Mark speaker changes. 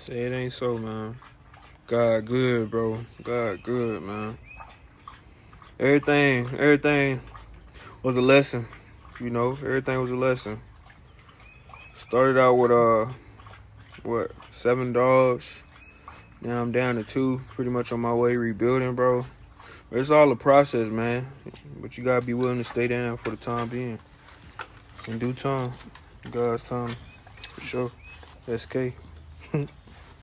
Speaker 1: Say it ain't so, man. God good, bro. God good, man. Everything was a lesson. You know, everything was a lesson. Started out with what, 7 dogs. Now I'm down to 2. Pretty much on my way rebuilding, bro. But it's all a process, man. But you gotta be willing to stay down for the time being. In due time, God's time, for sure. SK.